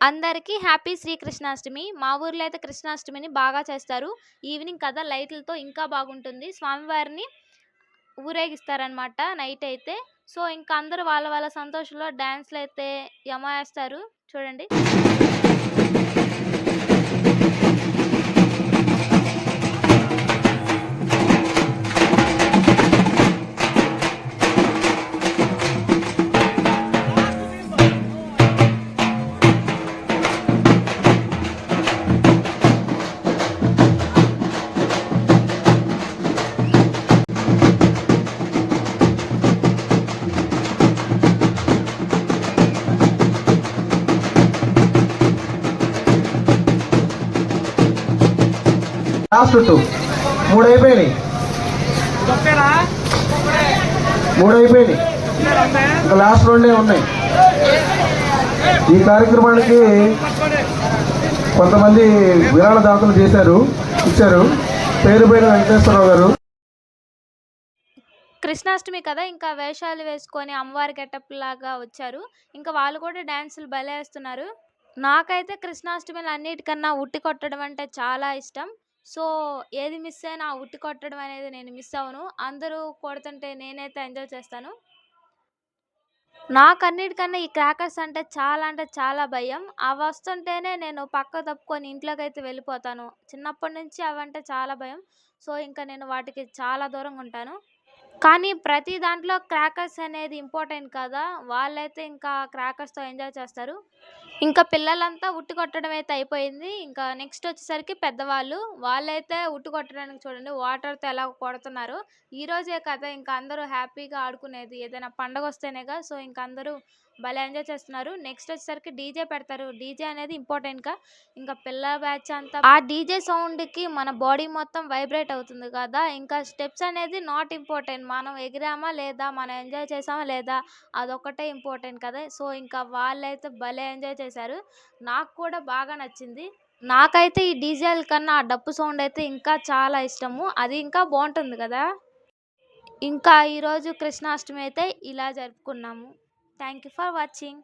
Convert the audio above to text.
అందరికీ హ్యాపీ శ్రీకృష్ణాష్టమి. మా ఊర్లో అయితే కృష్ణాష్టమిని బాగా చేస్తారు. ఈవినింగ్ కదా లైట్లతో ఇంకా బాగుంటుంది. స్వామివారిని ఊరేగిస్తారనమాట నైట్ అయితే. సో, ఇంకా అందరూ వాళ్ళ వాళ్ళ సంతోషంలో డాన్స్‌లయితే యమాయేస్తారు చూడండి. లాస్ట్ 2 3 అయిపోయినాయి. ఇంకా లాస్ట్ 2 ఉన్నాయి. ఈ కార్యక్రమానికి కొంతమంది విరాళ దాతలు ఇచ్చారు. పేరుపైన వెంకటేశ్వరరావు గారు. కృష్ణాష్టమి కదా ఇంకా వేషాలు వేసుకొని అమ్మవారి గెటప్ లాగా వచ్చారు. ఇంకా వాళ్ళు కూడా డాన్సులు భలే వేస్తున్నారు. నాకైతే కృష్ణాష్టమిలో అన్నిటికన్నా ఉట్టి కొట్టడం అంటే చాలా ఇష్టం. సో, ఏది మిస్ అయినా ఆ ఉట్టి కొట్టడం అనేది నేను మిస్ అవ్వను. అందరూ కొడుతుంటే నేనైతే ఎంజాయ్ చేస్తాను. నాకన్నిటికన్నా ఈ క్రాకర్స్ అంటే చాలా భయం. అవొస్తుంటేనే నేను పక్కకు తప్పుకొని ఇంట్లోకైతే వెళ్ళిపోతాను. చిన్నప్పటి నుంచి అవంటే చాలా భయం. సో, ఇంకా నేను వాటికి చాలా దూరంగా ఉంటాను. కానీ ప్రతి దాంట్లో క్రాకర్స్ అనేది ఇంపార్టెంట్ కదా! వాళ్ళైతే ఇంకా క్రాకర్స్‌తో ఎంజాయ్ చేస్తారు. ఇంకా పిల్లలంతా ఉట్టి కొట్టడం అయితే అయిపోయింది. ఇంకా నెక్స్ట్ వచ్చేసరికి పెద్దవాళ్ళు. వాళ్ళైతే ఉట్టి కొట్టడానికి చూడండి వాటర్‌తో ఎలా కొడుతున్నారో. ఈరోజే కదా ఇంకా అందరూ హ్యాపీగా ఆడుకునేది. ఏదైనా పండగొస్తేనేగా. సో, ఇంక అందరూ భలే ఎంజాయ్ చేస్తున్నారు. నెక్స్ట్ వచ్చేసరికి డీజే పెడతారు. డీజే అనేది ఇంపార్టెంట్‌గా. ఇంకా పిల్లల బ్యాచ్ అంతా ఆ డీజే సౌండ్‌కి మన బాడీ మొత్తం వైబ్రేట్ అవుతుంది కదా! ఇంకా స్టెప్స్ అనేది నాట్ ఇంపార్టెంట్. మనం ఎగిరామా లేదా, మనం ఎంజాయ్ చేసామా లేదా, అదొక్కటే ఇంపార్టెంట్ కదా! సో, ఇంకా వాళ్ళైతే భలే ఎంజాయ్ చేశారు. నాకు కూడా బాగా నచ్చింది. నాకైతే ఈ డీజేల కన్నా ఆ డప్పు సౌండ్ అయితే ఇంకా చాలా ఇష్టము. అది ఇంకా బావుంటుంది కదా! ఇంకా ఈరోజు కృష్ణాష్టమి అయితే ఇలా జరుపుకున్నాము. Thank you for watching.